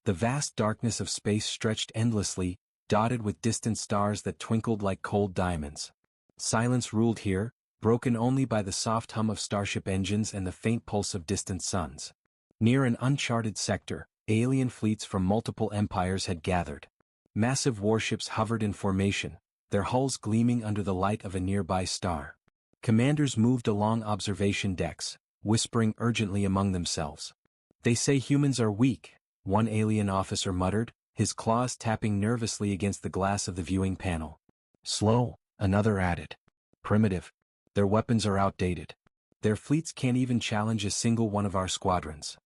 The vast darkness of space stretched endlessly, dotted with distant stars that twinkled like cold diamonds. Silence ruled here, broken only by the soft hum of starship engines and the faint pulse of distant suns. Near an uncharted sector, alien fleets from multiple empires had gathered. Massive warships hovered in formation, their hulls gleaming under the light of a nearby star. Commanders moved along observation decks, whispering urgently among themselves. "They say humans are weak," one alien officer muttered, his claws tapping nervously against the glass of the viewing panel. "Slow," another added. "Primitive. Their weapons are outdated. Their fleets can't even challenge a single one of our squadrons."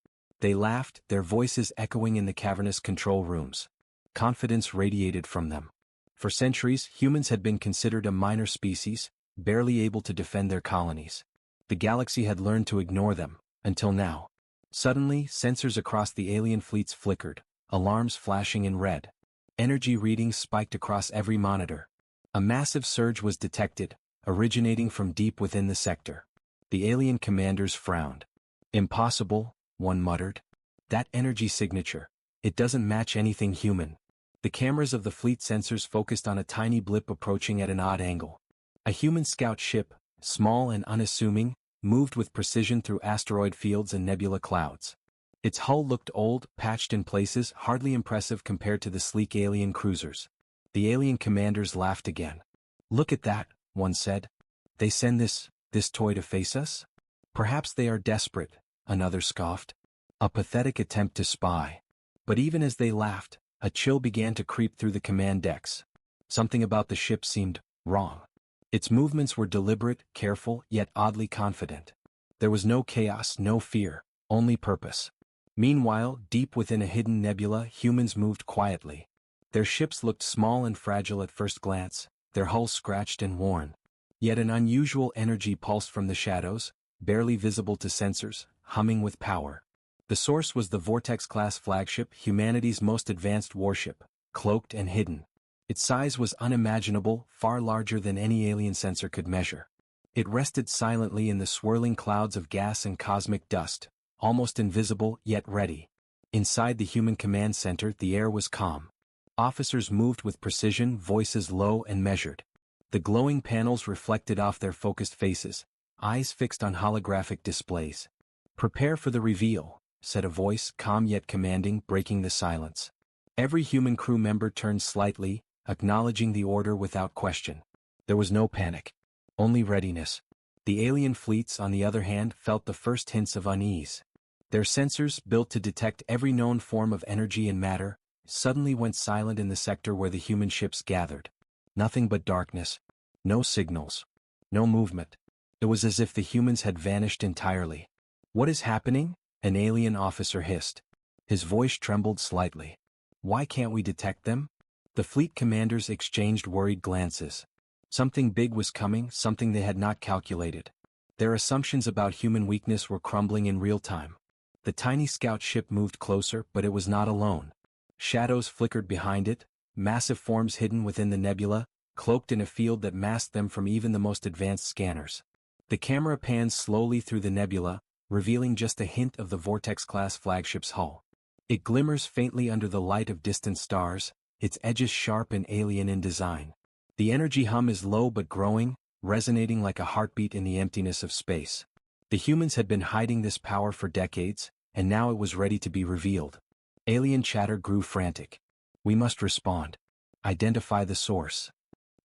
They laughed, their voices echoing in the cavernous control rooms. Confidence radiated from them. For centuries, humans had been considered a minor species, barely able to defend their colonies. The galaxy had learned to ignore them, until now. Suddenly, sensors across the alien fleets flickered, alarms flashing in red. Energy readings spiked across every monitor. A massive surge was detected, originating from deep within the sector. The alien commanders frowned. "Impossible," one muttered. "That energy signature. It doesn't match anything human." The cameras of the fleet sensors focused on a tiny blip approaching at an odd angle. A human scout ship, small and unassuming, moved with precision through asteroid fields and nebula clouds. Its hull looked old, patched in places, hardly impressive compared to the sleek alien cruisers. The alien commanders laughed again. "Look at that," one said. "They send this toy to face us? Perhaps they are desperate," another scoffed. "A pathetic attempt to spy." But even as they laughed, a chill began to creep through the command decks. Something about the ship seemed wrong. Its movements were deliberate, careful, yet oddly confident. There was no chaos, no fear, only purpose. Meanwhile, deep within a hidden nebula, humans moved quietly. Their ships looked small and fragile at first glance, their hulls scratched and worn. Yet an unusual energy pulsed from the shadows, barely visible to sensors, humming with power. The source was the Vortex-Class Flagship, humanity's most advanced warship, cloaked and hidden. Its size was unimaginable, far larger than any alien sensor could measure. It rested silently in the swirling clouds of gas and cosmic dust, almost invisible yet ready. Inside the human command center, the air was calm. Officers moved with precision, voices low and measured. The glowing panels reflected off their focused faces, eyes fixed on holographic displays. "Prepare for the reveal," said a voice, calm yet commanding, breaking the silence. Every human crew member turned slightly, acknowledging the order without question. There was no panic, only readiness. The alien fleets, on the other hand, felt the first hints of unease. Their sensors, built to detect every known form of energy and matter, suddenly went silent in the sector where the human ships gathered. Nothing but darkness. No signals. No movement. It was as if the humans had vanished entirely. "What is happening?" an alien officer hissed. His voice trembled slightly. "Why can't we detect them?" The fleet commanders exchanged worried glances. Something big was coming, something they had not calculated. Their assumptions about human weakness were crumbling in real time. The tiny scout ship moved closer, but it was not alone. Shadows flickered behind it, massive forms hidden within the nebula, cloaked in a field that masked them from even the most advanced scanners. The camera pans slowly through the nebula, revealing just a hint of the Vortex-Class Flagship's hull. It glimmers faintly under the light of distant stars, its edges sharp and alien in design. The energy hum is low but growing, resonating like a heartbeat in the emptiness of space. The humans had been hiding this power for decades, and now it was ready to be revealed. Alien chatter grew frantic. "We must respond. Identify the source."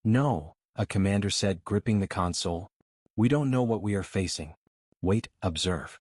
"No," a commander said, gripping the console. "We don't know what we are facing. Wait, observe."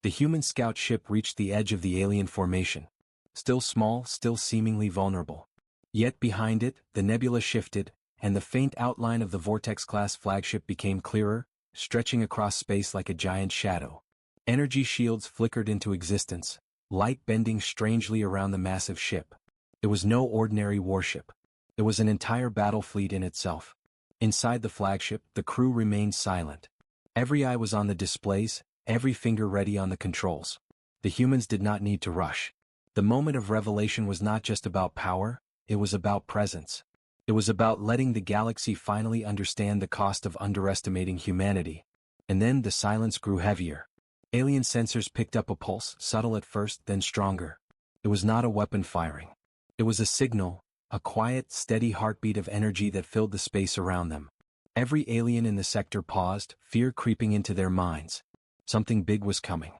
The human scout ship reached the edge of the alien formation. Still small, still seemingly vulnerable. Yet behind it, the nebula shifted, and the faint outline of the Vortex-Class Flagship became clearer, stretching across space like a giant shadow. Energy shields flickered into existence, light bending strangely around the massive ship. It was no ordinary warship. It was an entire battle fleet in itself. Inside the flagship, the crew remained silent. Every eye was on the displays, every finger ready on the controls. The humans did not need to rush. The moment of revelation was not just about power, it was about presence. It was about letting the galaxy finally understand the cost of underestimating humanity. And then the silence grew heavier. Alien sensors picked up a pulse, subtle at first, then stronger. It was not a weapon firing. It was a signal, a quiet, steady heartbeat of energy that filled the space around them. Every alien in the sector paused, fear creeping into their minds. Something big was coming,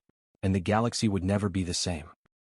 and the galaxy would never be the same.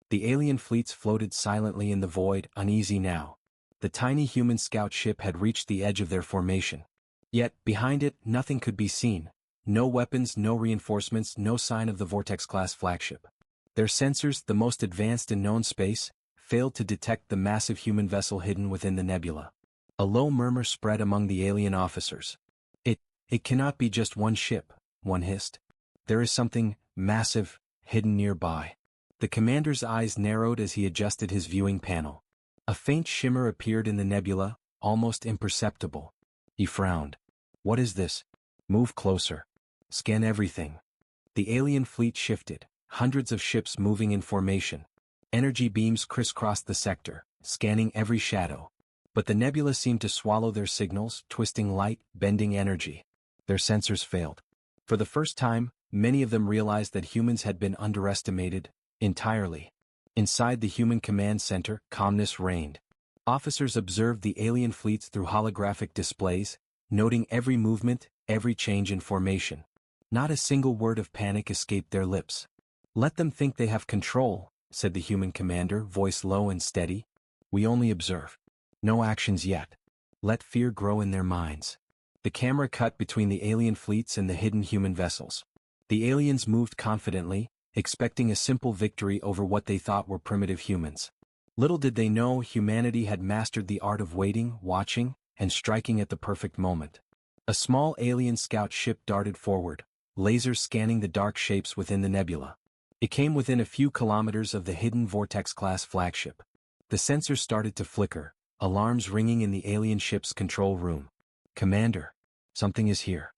The alien fleets floated silently in the void, uneasy now. The tiny human scout ship had reached the edge of their formation. Yet, behind it, nothing could be seen. No weapons, no reinforcements, no sign of the Vortex-Class Flagship. Their sensors, the most advanced in known space, failed to detect the massive human vessel hidden within the nebula. A low murmur spread among the alien officers. It cannot be just one ship, one hissed. There is something massive, hidden nearby. The commander's eyes narrowed as he adjusted his viewing panel. A faint shimmer appeared in the nebula, almost imperceptible. He frowned. What is this? Move closer. Scan everything. The alien fleet shifted, hundreds of ships moving in formation. Energy beams crisscrossed the sector, scanning every shadow. But the nebula seemed to swallow their signals, twisting light, bending energy. Their sensors failed. For the first time, many of them realized that humans had been underestimated, entirely. Inside the human command center, calmness reigned. Officers observed the alien fleets through holographic displays, noting every movement, every change in formation. Not a single word of panic escaped their lips. Let them think they have control, said the human commander, voice low and steady. We only observe. No actions yet. Let fear grow in their minds. The camera cut between the alien fleets and the hidden human vessels. The aliens moved confidently, expecting a simple victory over what they thought were primitive humans. Little did they know humanity had mastered the art of waiting, watching, and striking at the perfect moment. A small alien scout ship darted forward, lasers scanning the dark shapes within the nebula. It came within a few kilometers of the hidden Vortex-Class Flagship. The sensors started to flicker, alarms ringing in the alien ship's control room. Commander, something is here.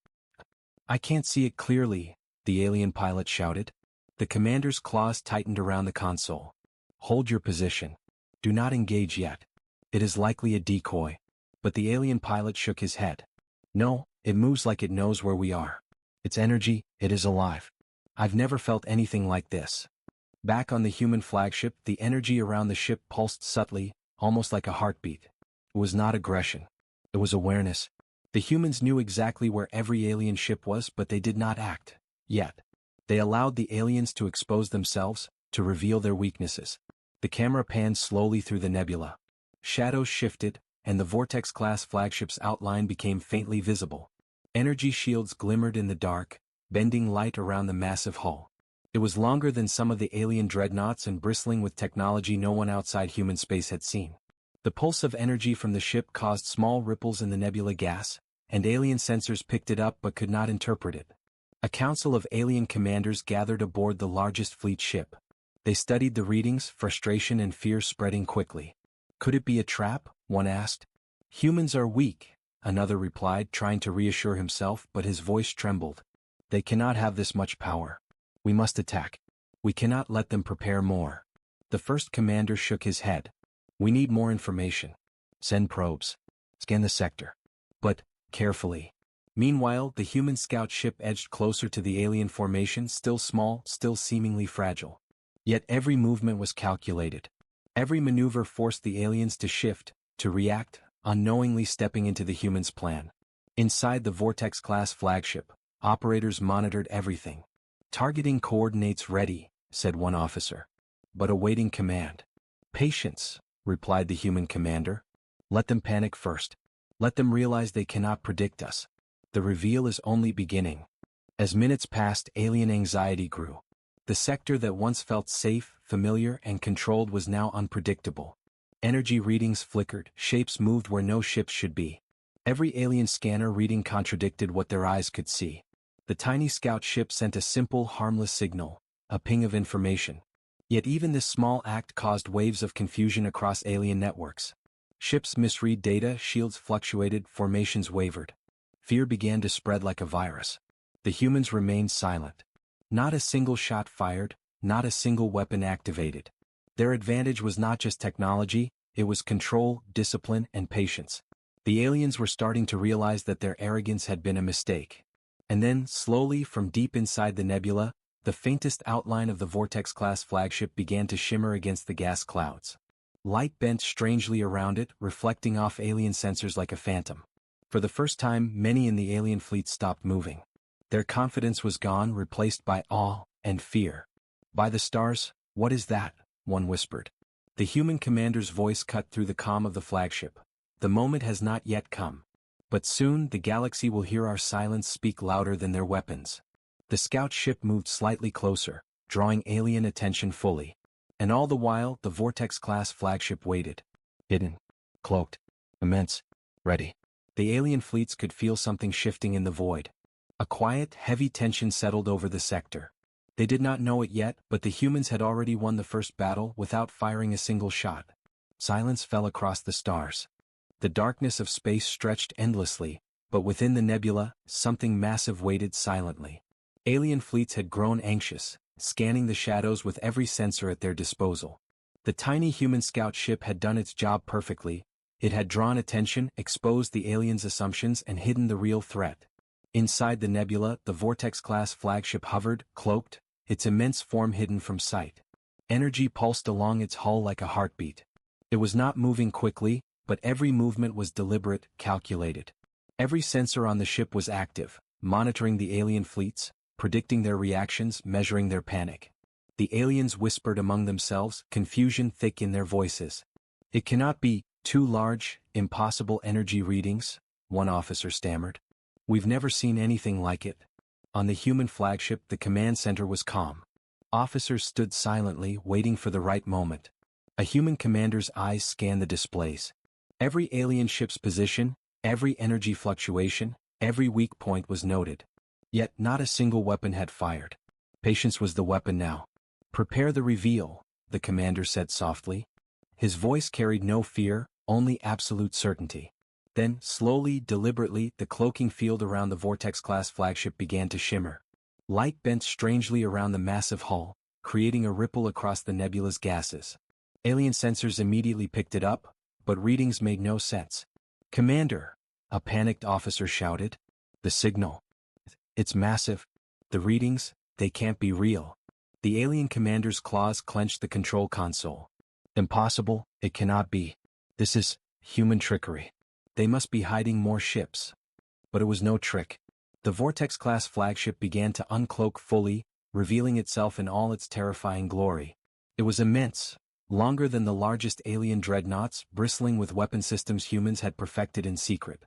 I can't see it clearly, the alien pilot shouted. The commander's claws tightened around the console. Hold your position. Do not engage yet. It is likely a decoy. But the alien pilot shook his head. No, it moves like it knows where we are. Its energy, it is alive. I've never felt anything like this. Back on the human flagship, the energy around the ship pulsed subtly, almost like a heartbeat. It was not aggression. It was awareness. The humans knew exactly where every alien ship was, but they did not act. Yet. They allowed the aliens to expose themselves, to reveal their weaknesses. The camera panned slowly through the nebula. Shadows shifted, and the Vortex-Class Flagship's outline became faintly visible. Energy shields glimmered in the dark, bending light around the massive hull. It was longer than some of the alien dreadnoughts and bristling with technology no one outside human space had seen. The pulse of energy from the ship caused small ripples in the nebula gas, and alien sensors picked it up but could not interpret it. A council of alien commanders gathered aboard the largest fleet ship. They studied the readings, frustration and fear spreading quickly. Could it be a trap? One asked. Humans are weak, another replied, trying to reassure himself, but his voice trembled. They cannot have this much power. We must attack. We cannot let them prepare more. The first commander shook his head. We need more information. Send probes. Scan the sector. But, carefully. Meanwhile, the human scout ship edged closer to the alien formation, still small, still seemingly fragile. Yet every movement was calculated. Every maneuver forced the aliens to shift, to react, unknowingly stepping into the humans' plan. Inside the Vortex-Class Flagship, operators monitored everything. Targeting coordinates ready, said one officer. But awaiting command. Patience, replied the human commander. Let them panic first. Let them realize they cannot predict us. The reveal is only beginning. As minutes passed, alien anxiety grew. The sector that once felt safe, familiar, and controlled was now unpredictable. Energy readings flickered, shapes moved where no ships should be. Every alien scanner reading contradicted what their eyes could see. The tiny scout ship sent a simple, harmless signal, a ping of information. Yet even this small act caused waves of confusion across alien networks. Ships misread data, shields fluctuated, formations wavered. Fear began to spread like a virus. The humans remained silent. Not a single shot fired, not a single weapon activated. Their advantage was not just technology, it was control, discipline, and patience. The aliens were starting to realize that their arrogance had been a mistake. And then, slowly, from deep inside the nebula, the faintest outline of the Vortex-Class Flagship began to shimmer against the gas clouds. Light bent strangely around it, reflecting off alien sensors like a phantom. For the first time, many in the alien fleet stopped moving. Their confidence was gone, replaced by awe and fear. "By the stars, what is that?" one whispered. The human commander's voice cut through the calm of the flagship. "The moment has not yet come. But soon the galaxy will hear our silence speak louder than their weapons." The scout ship moved slightly closer, drawing alien attention fully. And all the while, the Vortex-Class Flagship waited. Hidden, cloaked, immense, ready. The alien fleets could feel something shifting in the void. A quiet, heavy tension settled over the sector. They did not know it yet, but the humans had already won the first battle without firing a single shot. Silence fell across the stars. The darkness of space stretched endlessly, but within the nebula, something massive waited silently. Alien fleets had grown anxious, scanning the shadows with every sensor at their disposal. The tiny human scout ship had done its job perfectly. It had drawn attention, exposed the aliens' assumptions, and hidden the real threat. Inside the nebula, the Vortex-Class Flagship hovered, cloaked, its immense form hidden from sight. Energy pulsed along its hull like a heartbeat. It was not moving quickly, but every movement was deliberate, calculated. Every sensor on the ship was active, monitoring the alien fleets, predicting their reactions, measuring their panic. The aliens whispered among themselves, confusion thick in their voices. "It cannot be, too large, impossible energy readings," one officer stammered. "We've never seen anything like it." On the human flagship, the command center was calm. Officers stood silently, waiting for the right moment. A human commander's eyes scanned the displays. Every alien ship's position, every energy fluctuation, every weak point was noted. Yet not a single weapon had fired. Patience was the weapon now. "Prepare the reveal," the commander said softly. His voice carried no fear, only absolute certainty. Then, slowly, deliberately, the cloaking field around the Vortex-Class Flagship began to shimmer. Light bent strangely around the massive hull, creating a ripple across the nebula's gases. Alien sensors immediately picked it up, but readings made no sense. "Commander," a panicked officer shouted. "The signal. It's massive. The readings, they can't be real." The alien commander's claws clenched the control console. "Impossible, it cannot be. This is human trickery. They must be hiding more ships." But it was no trick. The Vortex-Class Flagship began to uncloak fully, revealing itself in all its terrifying glory. It was immense, longer than the largest alien dreadnoughts, bristling with weapon systems humans had perfected in secret.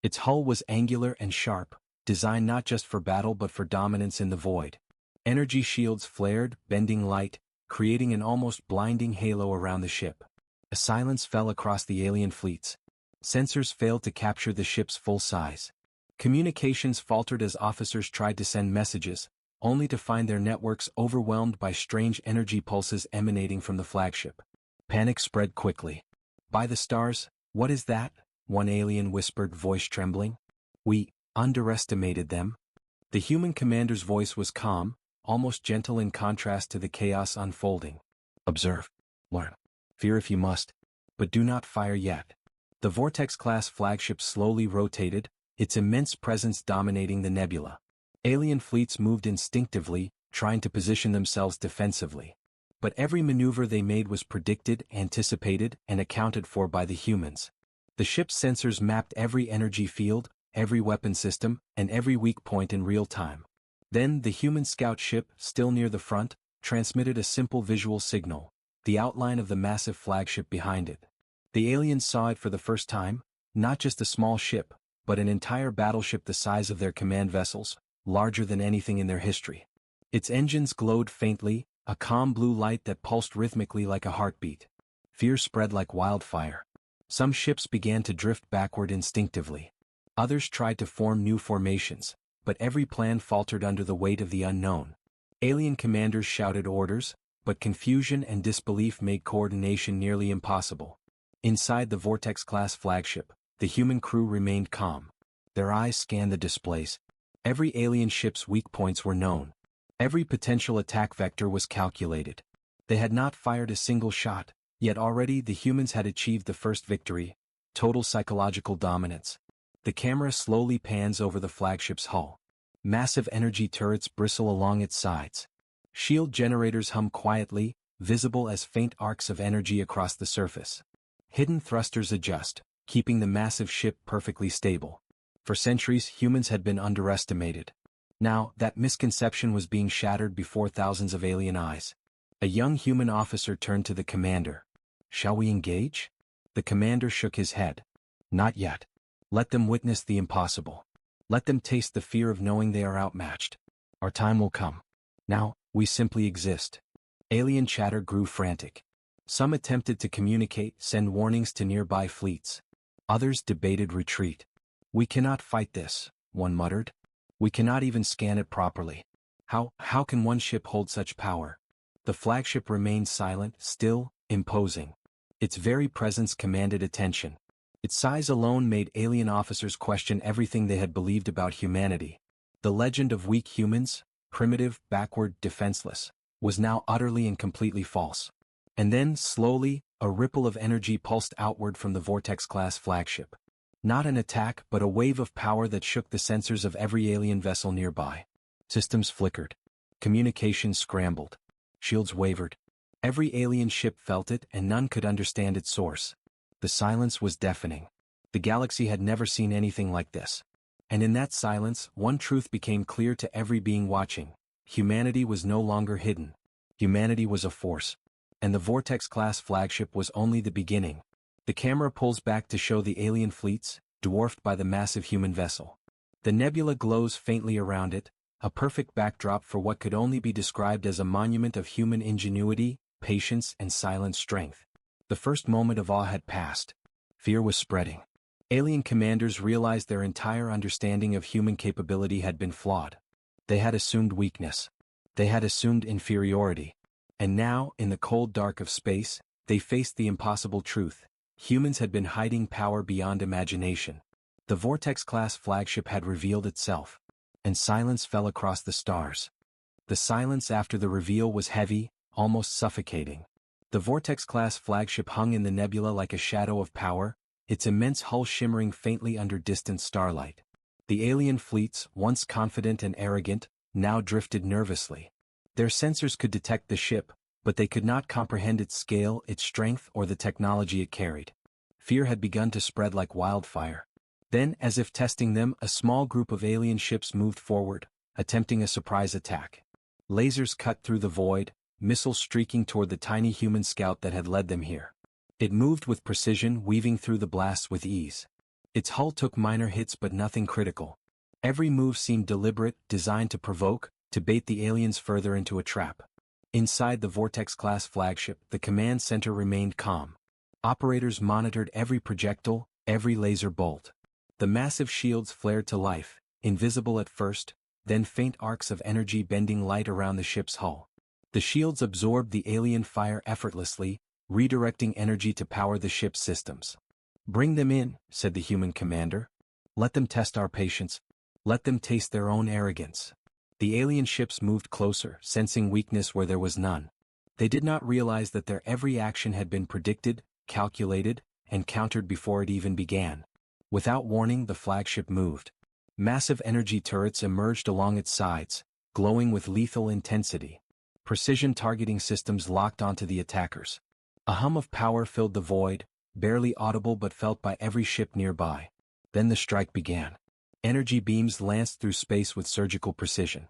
Its hull was angular and sharp, designed not just for battle but for dominance in the void. Energy shields flared, bending light, creating an almost blinding halo around the ship. A silence fell across the alien fleets. Sensors failed to capture the ship's full size. Communications faltered as officers tried to send messages, only to find their networks overwhelmed by strange energy pulses emanating from the flagship. Panic spread quickly. "By the stars, what is that?" one alien whispered, voice trembling. "We underestimated them." The human commander's voice was calm, almost gentle in contrast to the chaos unfolding. "Observe. Learn. Fear if you must. But do not fire yet." The Vortex-Class Flagship slowly rotated, its immense presence dominating the nebula. Alien fleets moved instinctively, trying to position themselves defensively. But every maneuver they made was predicted, anticipated, and accounted for by the humans. The ship's sensors mapped every energy field, every weapon system, and every weak point in real time. Then the human scout ship, still near the front, transmitted a simple visual signal, the outline of the massive flagship behind it. The aliens saw it for the first time, not just a small ship, but an entire battleship the size of their command vessels, larger than anything in their history. Its engines glowed faintly, a calm blue light that pulsed rhythmically like a heartbeat. Fear spread like wildfire. Some ships began to drift backward instinctively. Others tried to form new formations, but every plan faltered under the weight of the unknown. Alien commanders shouted orders, but confusion and disbelief made coordination nearly impossible. Inside the Vortex-Class Flagship, the human crew remained calm. Their eyes scanned the displays. Every alien ship's weak points were known. Every potential attack vector was calculated. They had not fired a single shot, yet already the humans had achieved the first victory: total psychological dominance. The camera slowly pans over the flagship's hull. Massive energy turrets bristle along its sides. Shield generators hum quietly, visible as faint arcs of energy across the surface. Hidden thrusters adjust, keeping the massive ship perfectly stable. For centuries, humans had been underestimated. Now, that misconception was being shattered before thousands of alien eyes. A young human officer turned to the commander. "Shall we engage?" The commander shook his head. "Not yet. Let them witness the impossible. Let them taste the fear of knowing they are outmatched. Our time will come. Now, we simply exist." Alien chatter grew frantic. Some attempted to communicate, send warnings to nearby fleets. Others debated retreat. "We cannot fight this," one muttered. "We cannot even scan it properly. How can one ship hold such power?" The flagship remained silent, still, imposing. Its very presence commanded attention. Its size alone made alien officers question everything they had believed about humanity. The legend of weak humans, primitive, backward, defenseless, was now utterly and completely false. And then, slowly, a ripple of energy pulsed outward from the Vortex-Class Flagship. Not an attack, but a wave of power that shook the sensors of every alien vessel nearby. Systems flickered. Communications scrambled. Shields wavered. Every alien ship felt it, and none could understand its source. The silence was deafening. The galaxy had never seen anything like this. And in that silence, one truth became clear to every being watching. Humanity was no longer hidden. Humanity was a force. And the Vortex-Class Flagship was only the beginning. The camera pulls back to show the alien fleets, dwarfed by the massive human vessel. The nebula glows faintly around it, a perfect backdrop for what could only be described as a monument of human ingenuity, patience, and silent strength. The first moment of awe had passed. Fear was spreading. Alien commanders realized their entire understanding of human capability had been flawed. They had assumed weakness. They had assumed inferiority. And now, in the cold dark of space, they faced the impossible truth. Humans had been hiding power beyond imagination. The Vortex-Class Flagship had revealed itself. And silence fell across the stars. The silence after the reveal was heavy, almost suffocating. The Vortex-Class Flagship hung in the nebula like a shadow of power, its immense hull shimmering faintly under distant starlight. The alien fleets, once confident and arrogant, now drifted nervously. Their sensors could detect the ship, but they could not comprehend its scale, its strength, or the technology it carried. Fear had begun to spread like wildfire. Then, as if testing them, a small group of alien ships moved forward, attempting a surprise attack. Lasers cut through the void, missiles streaking toward the tiny human scout that had led them here. It moved with precision, weaving through the blasts with ease. Its hull took minor hits but nothing critical. Every move seemed deliberate, designed to provoke, to bait the aliens further into a trap. Inside the Vortex-Class Flagship, the command center remained calm. Operators monitored every projectile, every laser bolt. The massive shields flared to life, invisible at first, then faint arcs of energy bending light around the ship's hull. The shields absorbed the alien fire effortlessly, redirecting energy to power the ship's systems. "Bring them in," said the human commander. "Let them test our patience. Let them taste their own arrogance." The alien ships moved closer, sensing weakness where there was none. They did not realize that their every action had been predicted, calculated, and countered before it even began. Without warning, the flagship moved. Massive energy turrets emerged along its sides, glowing with lethal intensity. Precision targeting systems locked onto the attackers. A hum of power filled the void, barely audible but felt by every ship nearby. Then the strike began. Energy beams lanced through space with surgical precision.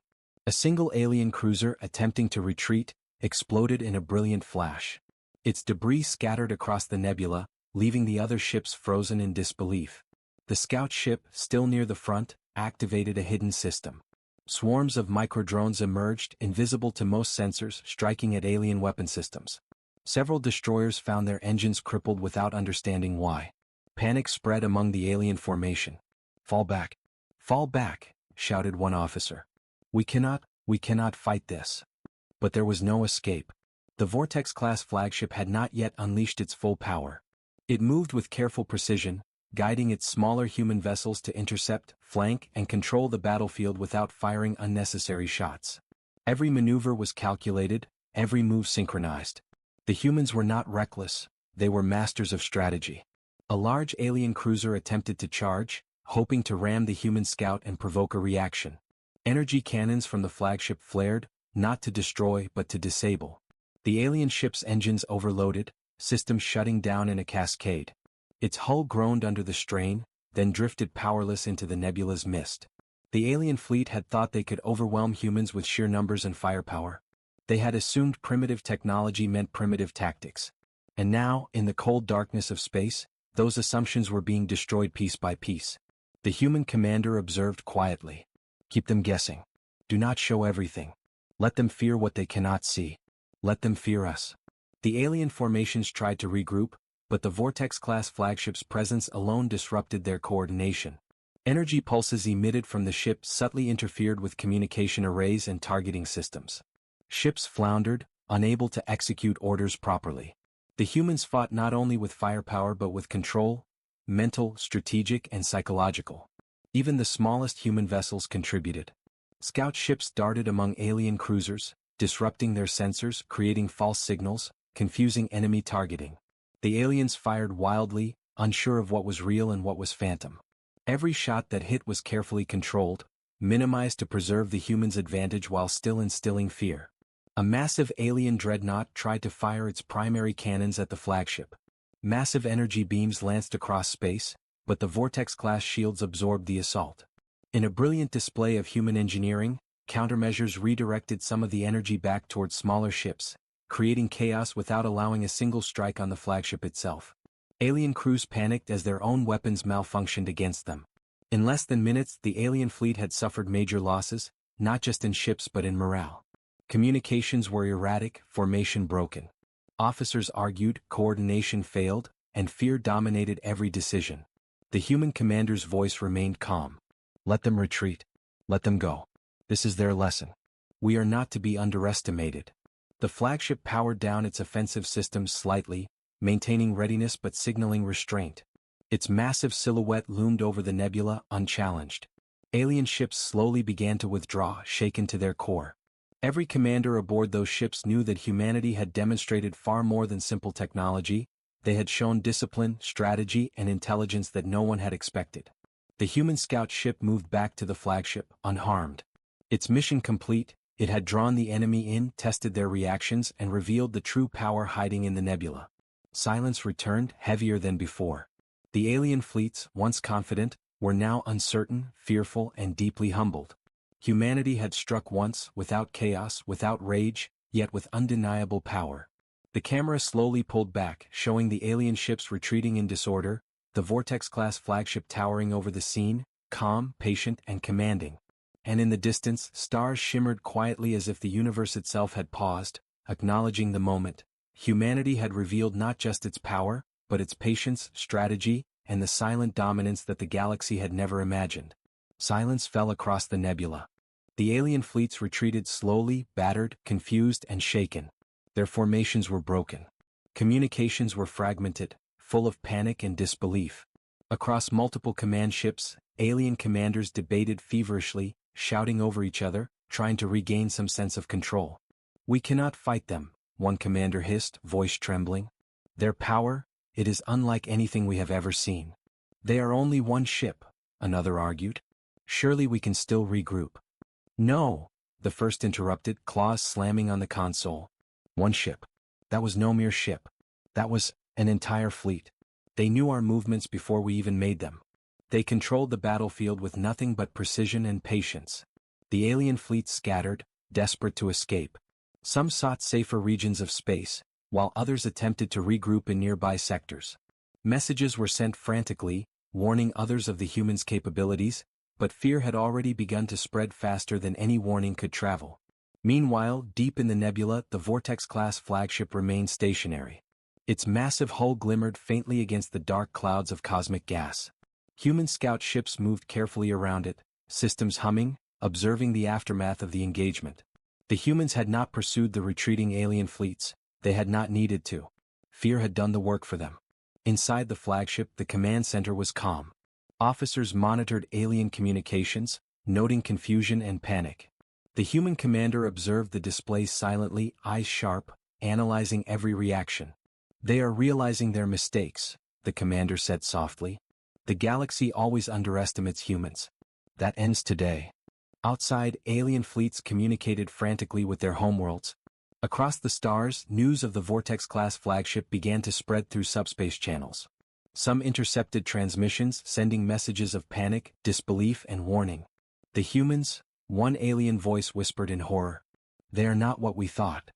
A single alien cruiser attempting to retreat exploded in a brilliant flash. Its debris scattered across the nebula, leaving the other ships frozen in disbelief. The scout ship, still near the front, activated a hidden system. Swarms of microdrones emerged, invisible to most sensors, striking at alien weapon systems. Several destroyers found their engines crippled without understanding why. Panic spread among the alien formation. "Fall back! Fall back!" shouted one officer. We cannot fight this." But there was no escape. The Vortex-Class Flagship had not yet unleashed its full power. It moved with careful precision, guiding its smaller human vessels to intercept, flank, and control the battlefield without firing unnecessary shots. Every maneuver was calculated, every move synchronized. The humans were not reckless, they were masters of strategy. A large alien cruiser attempted to charge, hoping to ram the human scout and provoke a reaction. Energy cannons from the flagship flared, not to destroy but to disable. The alien ship's engines overloaded, systems shutting down in a cascade. Its hull groaned under the strain, then drifted powerless into the nebula's mist. The alien fleet had thought they could overwhelm humans with sheer numbers and firepower. They had assumed primitive technology meant primitive tactics. And now, in the cold darkness of space, those assumptions were being destroyed piece by piece. The human commander observed quietly. Keep them guessing. Do not show everything. Let them fear what they cannot see. Let them fear us. The alien formations tried to regroup, but the Vortex-Class Flagship's presence alone disrupted their coordination. Energy pulses emitted from the ship subtly interfered with communication arrays and targeting systems. Ships floundered, unable to execute orders properly. The humans fought not only with firepower but with control, mental, strategic, and psychological. Even the smallest human vessels contributed. Scout ships darted among alien cruisers, disrupting their sensors, creating false signals, confusing enemy targeting. The aliens fired wildly, unsure of what was real and what was phantom. Every shot that hit was carefully controlled, minimized to preserve the humans' advantage while still instilling fear. A massive alien dreadnought tried to fire its primary cannons at the flagship. Massive energy beams lanced across space, but the Vortex-class shields absorbed the assault. In a brilliant display of human engineering, countermeasures redirected some of the energy back toward smaller ships, creating chaos without allowing a single strike on the flagship itself. Alien crews panicked as their own weapons malfunctioned against them. In less than minutes, the alien fleet had suffered major losses, not just in ships but in morale. Communications were erratic, formation broken. Officers argued, coordination failed, and fear dominated every decision. The human commander's voice remained calm. Let them retreat. Let them go. This is their lesson. We are not to be underestimated. The flagship powered down its offensive systems slightly, maintaining readiness but signaling restraint. Its massive silhouette loomed over the nebula, unchallenged. Alien ships slowly began to withdraw, shaken to their core. Every commander aboard those ships knew that humanity had demonstrated far more than simple technology. They had shown discipline, strategy, and intelligence that no one had expected. The human scout ship moved back to the flagship, unharmed. Its mission complete, it had drawn the enemy in, tested their reactions, and revealed the true power hiding in the nebula. Silence returned, heavier than before. The alien fleets, once confident, were now uncertain, fearful, and deeply humbled. Humanity had struck once, without chaos, without rage, yet with undeniable power. The camera slowly pulled back, showing the alien ships retreating in disorder, the Vortex-class flagship towering over the scene, calm, patient, and commanding. And in the distance, stars shimmered quietly as if the universe itself had paused, acknowledging the moment. Humanity had revealed not just its power, but its patience, strategy, and the silent dominance that the galaxy had never imagined. Silence fell across the nebula. The alien fleets retreated slowly, battered, confused, and shaken. Their formations were broken. Communications were fragmented, full of panic and disbelief. Across multiple command ships, alien commanders debated feverishly, shouting over each other, trying to regain some sense of control. "We cannot fight them," one commander hissed, voice trembling. "Their power, it is unlike anything we have ever seen." "They are only one ship," another argued. "Surely we can still regroup." "No," the first interrupted, claws slamming on the console. "One ship. That was no mere ship. That was an entire fleet. They knew our movements before we even made them. They controlled the battlefield with nothing but precision and patience." The alien fleet scattered, desperate to escape. Some sought safer regions of space, while others attempted to regroup in nearby sectors. Messages were sent frantically, warning others of the humans' capabilities, but fear had already begun to spread faster than any warning could travel. Meanwhile, deep in the nebula, the Vortex-class flagship remained stationary. Its massive hull glimmered faintly against the dark clouds of cosmic gas. Human scout ships moved carefully around it, systems humming, observing the aftermath of the engagement. The humans had not pursued the retreating alien fleets. They had not needed to. Fear had done the work for them. Inside the flagship, the command center was calm. Officers monitored alien communications, noting confusion and panic. The human commander observed the displays silently, eyes sharp, analyzing every reaction. "They are realizing their mistakes," the commander said softly. "The galaxy always underestimates humans. That ends today." Outside, alien fleets communicated frantically with their homeworlds. Across the stars, news of the Vortex-Class Flagship began to spread through subspace channels. Some intercepted transmissions, sending messages of panic, disbelief, and warning. The humans, one alien voice whispered in horror. They are not what we thought.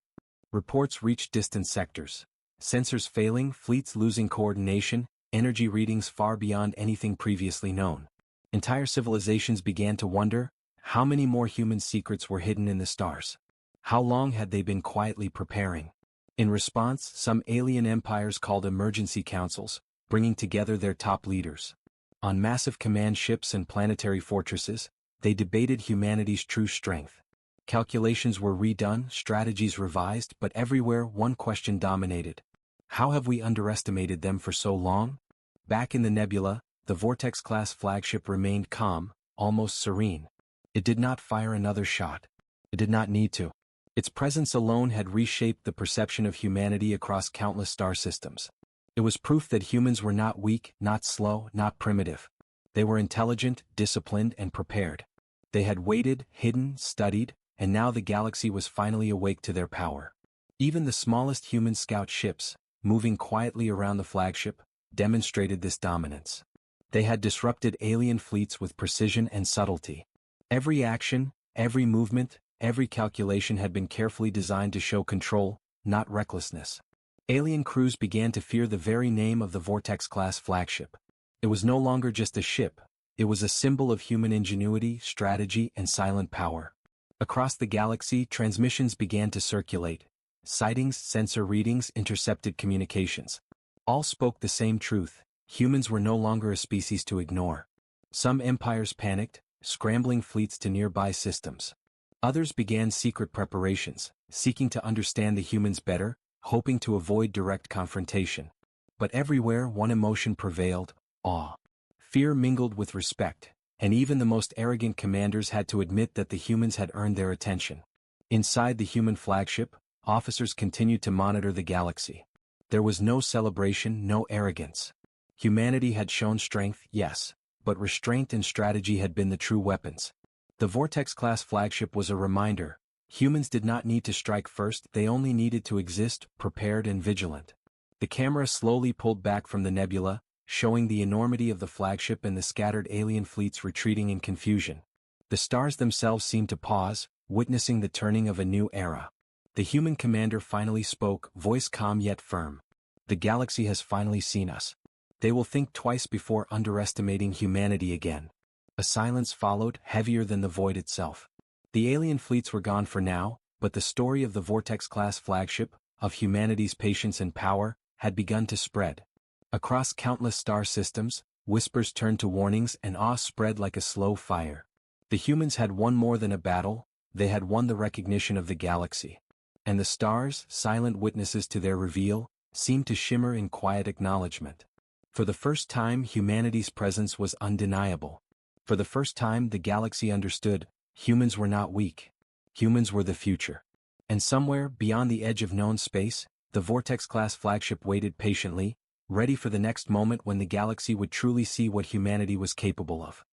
Reports reached distant sectors. Sensors failing, fleets losing coordination, energy readings far beyond anything previously known. Entire civilizations began to wonder, how many more human secrets were hidden in the stars? How long had they been quietly preparing? In response, some alien empires called emergency councils, bringing together their top leaders. On massive command ships and planetary fortresses, they debated humanity's true strength. Calculations were redone, strategies revised, but everywhere one question dominated. How have we underestimated them for so long? Back in the nebula, the Vortex-Class Flagship remained calm, almost serene. It did not fire another shot. It did not need to. Its presence alone had reshaped the perception of humanity across countless star systems. It was proof that humans were not weak, not slow, not primitive. They were intelligent, disciplined, and prepared. They had waited, hidden, studied, and now the galaxy was finally awake to their power. Even the smallest human scout ships, moving quietly around the flagship, demonstrated this dominance. They had disrupted alien fleets with precision and subtlety. Every action, every movement, every calculation had been carefully designed to show control, not recklessness. Alien crews began to fear the very name of the Vortex-Class Flagship. It was no longer just a ship, it was a symbol of human ingenuity, strategy, and silent power. Across the galaxy, transmissions began to circulate. Sightings, sensor readings, intercepted communications. All spoke the same truth: humans were no longer a species to ignore. Some empires panicked, scrambling fleets to nearby systems. Others began secret preparations, seeking to understand the humans better, hoping to avoid direct confrontation. But everywhere one emotion prevailed: awe. Fear mingled with respect, and even the most arrogant commanders had to admit that the humans had earned their attention. Inside the human flagship, officers continued to monitor the galaxy. There was no celebration, no arrogance. Humanity had shown strength, yes, but restraint and strategy had been the true weapons. The Vortex-Class Flagship was a reminder: humans did not need to strike first, they only needed to exist, prepared and vigilant. The camera slowly pulled back from the nebula, showing the enormity of the flagship and the scattered alien fleets retreating in confusion. The stars themselves seemed to pause, witnessing the turning of a new era. The human commander finally spoke, voice calm yet firm. The galaxy has finally seen us. They will think twice before underestimating humanity again. A silence followed, heavier than the void itself. The alien fleets were gone for now, but the story of the Vortex-Class Flagship, of humanity's patience and power, had begun to spread. Across countless star systems, whispers turned to warnings and awe spread like a slow fire. The humans had won more than a battle, they had won the recognition of the galaxy. And the stars, silent witnesses to their reveal, seemed to shimmer in quiet acknowledgement. For the first time, humanity's presence was undeniable. For the first time, the galaxy understood: humans were not weak. Humans were the future. And somewhere, beyond the edge of known space, the Vortex-Class Flagship waited patiently, ready for the next moment when the galaxy would truly see what humanity was capable of.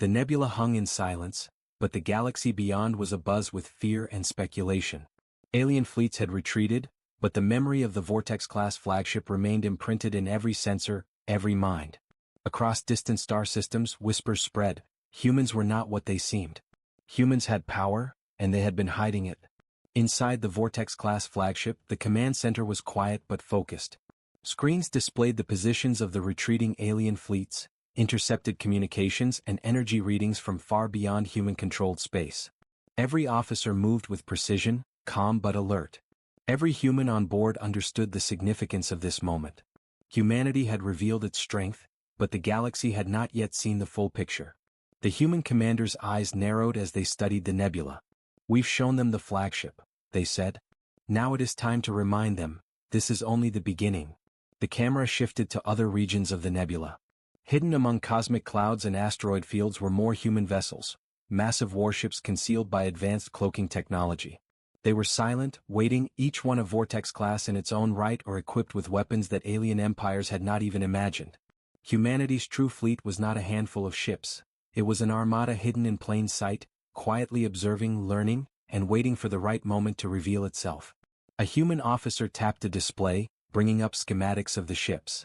The nebula hung in silence, but the galaxy beyond was abuzz with fear and speculation. Alien fleets had retreated, but the memory of the Vortex-Class Flagship remained imprinted in every sensor, every mind. Across distant star systems, whispers spread: humans were not what they seemed. Humans had power, and they had been hiding it. Inside the Vortex-Class Flagship, the command center was quiet but focused. Screens displayed the positions of the retreating alien fleets, intercepted communications and energy readings from far beyond human-controlled space. Every officer moved with precision, calm but alert. Every human on board understood the significance of this moment. Humanity had revealed its strength, but the galaxy had not yet seen the full picture. The human commander's eyes narrowed as they studied the nebula. "We've shown them the flagship," they said. "Now it is time to remind them, this is only the beginning." The camera shifted to other regions of the nebula. Hidden among cosmic clouds and asteroid fields were more human vessels, massive warships concealed by advanced cloaking technology. They were silent, waiting, each one a Vortex-class in its own right or equipped with weapons that alien empires had not even imagined. Humanity's true fleet was not a handful of ships. It was an armada hidden in plain sight, quietly observing, learning, and waiting for the right moment to reveal itself. A human officer tapped a display, bringing up schematics of the ships.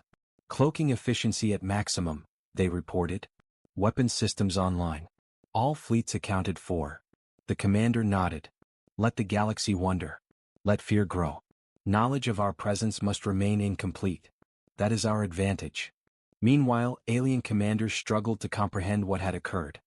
Cloaking efficiency at maximum, they reported. Weapon systems online. All fleets accounted for. The commander nodded. Let the galaxy wonder. Let fear grow. Knowledge of our presence must remain incomplete. That is our advantage. Meanwhile, alien commanders struggled to comprehend what had occurred.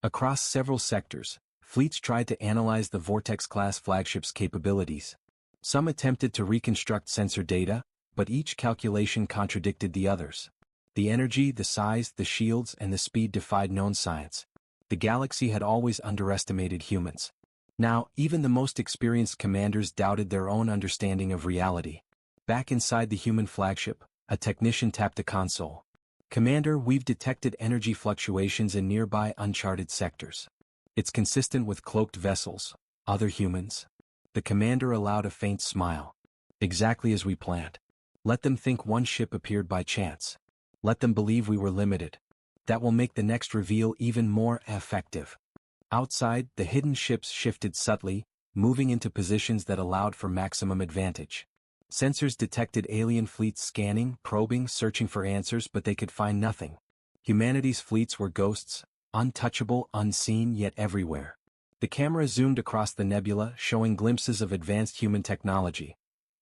Across several sectors, fleets tried to analyze the Vortex-Class Flagship's capabilities. Some attempted to reconstruct sensor data, but each calculation contradicted the others. The energy, the size, the shields, and the speed defied known science. The galaxy had always underestimated humans. Now, even the most experienced commanders doubted their own understanding of reality. Back inside the human flagship, a technician tapped a console. Commander, we've detected energy fluctuations in nearby uncharted sectors. It's consistent with cloaked vessels, other humans. The commander allowed a faint smile. Exactly as we planned. Let them think one ship appeared by chance. Let them believe we were limited. That will make the next reveal even more effective. Outside, the hidden ships shifted subtly, moving into positions that allowed for maximum advantage. Sensors detected alien fleets scanning, probing, searching for answers, but they could find nothing. Humanity's fleets were ghosts, untouchable, unseen, yet everywhere. The camera zoomed across the nebula, showing glimpses of advanced human technology.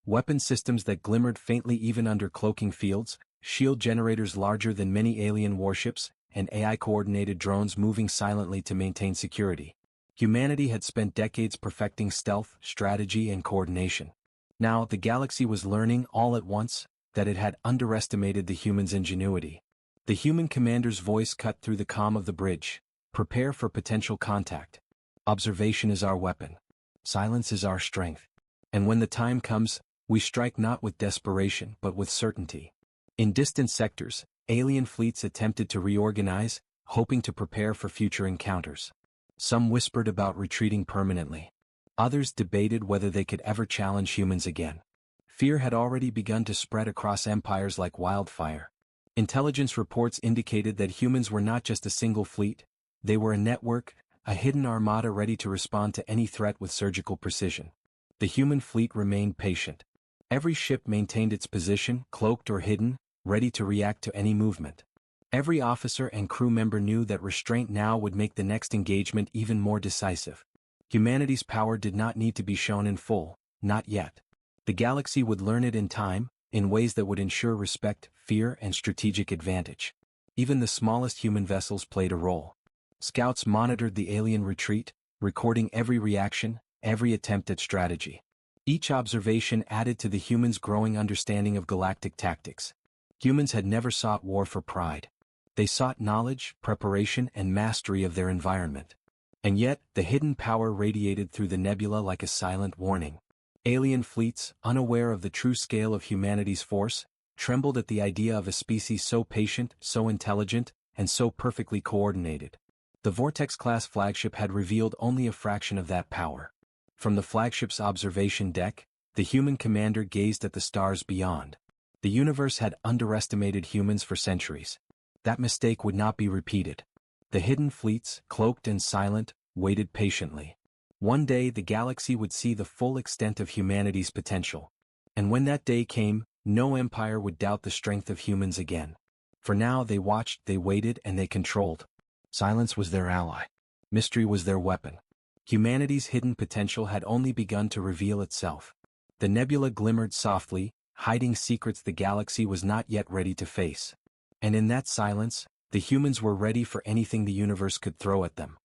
Weapon systems that glimmered faintly even under cloaking fields, shield generators larger than many alien warships, and AI-coordinated drones moving silently to maintain security. Humanity had spent decades perfecting stealth, strategy, and coordination. Now, the galaxy was learning all at once that it had underestimated the humans' ingenuity. The human commander's voice cut through the calm of the bridge. Prepare for potential contact. Observation is our weapon. Silence is our strength. And when the time comes, we strike not with desperation but with certainty. In distant sectors, alien fleets attempted to reorganize, hoping to prepare for future encounters. Some whispered about retreating permanently. Others debated whether they could ever challenge humans again. Fear had already begun to spread across empires like wildfire. Intelligence reports indicated that humans were not just a single fleet, they were a network, a hidden armada ready to respond to any threat with surgical precision. The human fleet remained patient. Every ship maintained its position, cloaked or hidden, ready to react to any movement. Every officer and crew member knew that restraint now would make the next engagement even more decisive. Humanity's power did not need to be shown in full, not yet. The galaxy would learn it in time, in ways that would ensure respect, fear, and strategic advantage. Even the smallest human vessels played a role. Scouts monitored the alien retreat, recording every reaction, every attempt at strategy. Each observation added to the humans' growing understanding of galactic tactics. Humans had never sought war for pride. They sought knowledge, preparation, and mastery of their environment. And yet, the hidden power radiated through the nebula like a silent warning. Alien fleets, unaware of the true scale of humanity's force, trembled at the idea of a species so patient, so intelligent, and so perfectly coordinated. The Vortex-Class Flagship had revealed only a fraction of that power. From the flagship's observation deck, the human commander gazed at the stars beyond. The universe had underestimated humans for centuries. That mistake would not be repeated. The hidden fleets, cloaked and silent, waited patiently. One day the galaxy would see the full extent of humanity's potential. And when that day came, no empire would doubt the strength of humans again. For now they watched, they waited, and they controlled. Silence was their ally. Mystery was their weapon. Humanity's hidden potential had only begun to reveal itself. The nebula glimmered softly, hiding secrets the galaxy was not yet ready to face. And in that silence, the humans were ready for anything the universe could throw at them.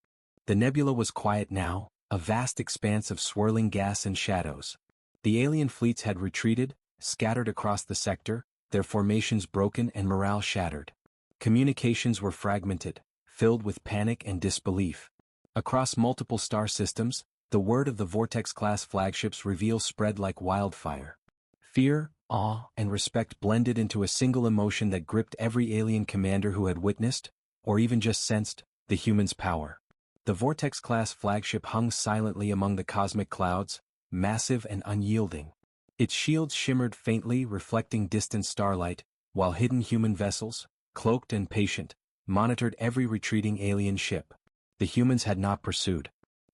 The nebula was quiet now, a vast expanse of swirling gas and shadows. The alien fleets had retreated, scattered across the sector, their formations broken and morale shattered. Communications were fragmented, filled with panic and disbelief. Across multiple star systems, the word of the Vortex-Class Flagship's reveal spread like wildfire. Fear, awe, and respect blended into a single emotion that gripped every alien commander who had witnessed, or even just sensed, the human's power. The Vortex-Class Flagship hung silently among the cosmic clouds, massive and unyielding. Its shields shimmered faintly, reflecting distant starlight, while hidden human vessels, cloaked and patient, monitored every retreating alien ship. The humans had not pursued.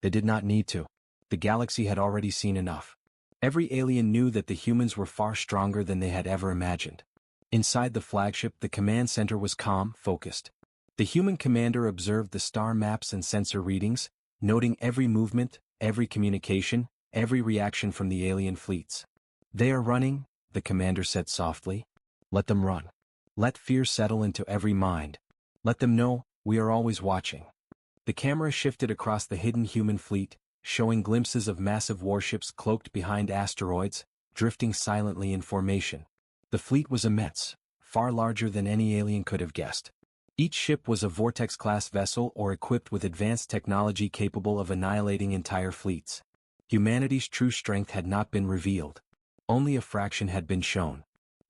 They did not need to. The galaxy had already seen enough. Every alien knew that the humans were far stronger than they had ever imagined. Inside the flagship, the command center was calm, focused. The human commander observed the star maps and sensor readings, noting every movement, every communication, every reaction from the alien fleets. "They are running," the commander said softly. "Let them run. Let fear settle into every mind. Let them know, we are always watching." The camera shifted across the hidden human fleet, showing glimpses of massive warships cloaked behind asteroids, drifting silently in formation. The fleet was immense, far larger than any alien could have guessed. Each ship was a Vortex-Class vessel or equipped with advanced technology capable of annihilating entire fleets. Humanity's true strength had not been revealed. Only a fraction had been shown.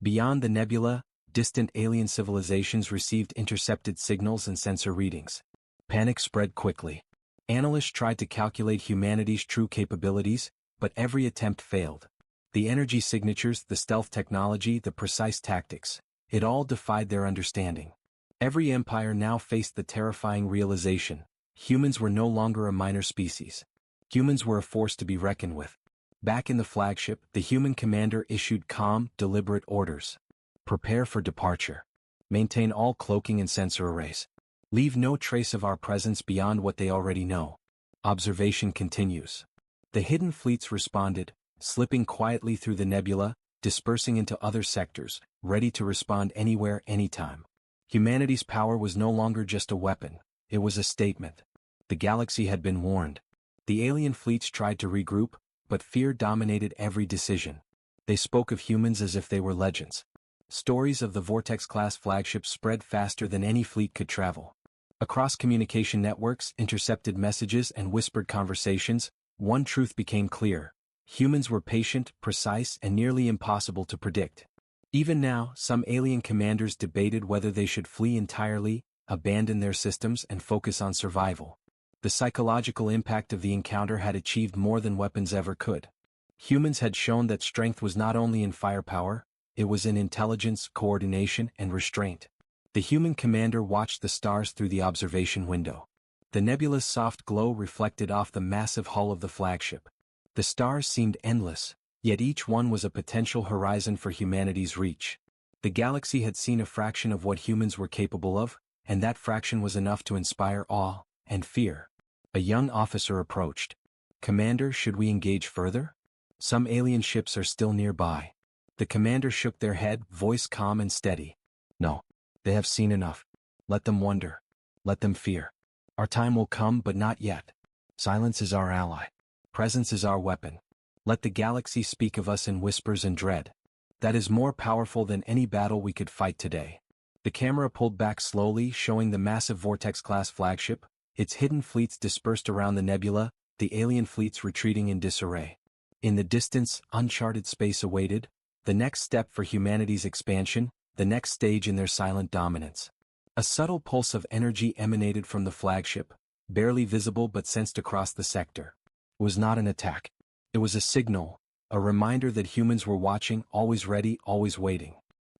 Beyond the nebula, distant alien civilizations received intercepted signals and sensor readings. Panic spread quickly. Analysts tried to calculate humanity's true capabilities, but every attempt failed. The energy signatures, the stealth technology, the precise tactics, it all defied their understanding. Every empire now faced the terrifying realization: humans were no longer a minor species. Humans were a force to be reckoned with. Back in the flagship, the human commander issued calm, deliberate orders. "Prepare for departure. Maintain all cloaking and sensor arrays. Leave no trace of our presence beyond what they already know. Observation continues." The hidden fleets responded, slipping quietly through the nebula, dispersing into other sectors, ready to respond anywhere, anytime. Humanity's power was no longer just a weapon, it was a statement. The galaxy had been warned. The alien fleets tried to regroup, but fear dominated every decision. They spoke of humans as if they were legends. Stories of the Vortex-Class Flagship spread faster than any fleet could travel. Across communication networks, intercepted messages, and whispered conversations, one truth became clear: humans were patient, precise, and nearly impossible to predict. Even now, some alien commanders debated whether they should flee entirely, abandon their systems, and focus on survival. The psychological impact of the encounter had achieved more than weapons ever could. Humans had shown that strength was not only in firepower, it was in intelligence, coordination, and restraint. The human commander watched the stars through the observation window. The nebula's soft glow reflected off the massive hull of the flagship. The stars seemed endless, yet each one was a potential horizon for humanity's reach. The galaxy had seen a fraction of what humans were capable of, and that fraction was enough to inspire awe and fear. A young officer approached. "Commander, should we engage further? Some alien ships are still nearby." The commander shook their head, voice calm and steady. "No. They have seen enough. Let them wonder. Let them fear. Our time will come, but not yet. Silence is our ally. Presence is our weapon. Let the galaxy speak of us in whispers and dread. That is more powerful than any battle we could fight today." The camera pulled back slowly, showing the massive Vortex-Class Flagship, its hidden fleets dispersed around the nebula, the alien fleets retreating in disarray. In the distance, uncharted space awaited, the next step for humanity's expansion, the next stage in their silent dominance. A subtle pulse of energy emanated from the flagship, barely visible but sensed across the sector. It was not an attack. It was a signal, a reminder that humans were watching, always ready, always waiting.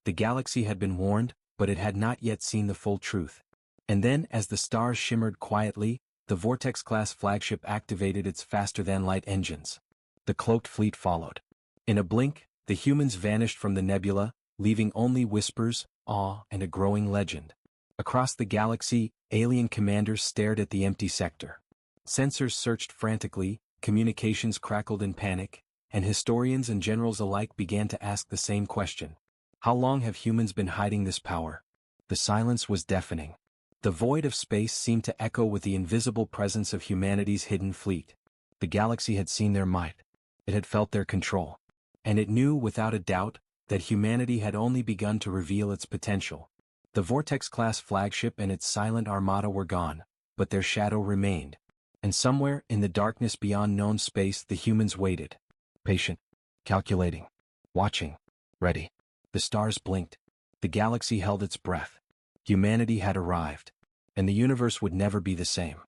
The galaxy had been warned, but it had not yet seen the full truth. And then, as the stars shimmered quietly, the Vortex-Class Flagship activated its faster-than-light engines. The cloaked fleet followed. In a blink, the humans vanished from the nebula, leaving only whispers, awe, and a growing legend. Across the galaxy, alien commanders stared at the empty sector. Sensors searched frantically, communications crackled in panic, and historians and generals alike began to ask the same question: how long have humans been hiding this power? The silence was deafening. The void of space seemed to echo with the invisible presence of humanity's hidden fleet. The galaxy had seen their might. It had felt their control. And it knew, without a doubt, that humanity had only begun to reveal its potential. The Vortex-Class Flagship and its silent armada were gone, but their shadow remained. And somewhere, in the darkness beyond known space, the humans waited. Patient. Calculating. Watching. Ready. The stars blinked. The galaxy held its breath. Humanity had arrived. And the universe would never be the same.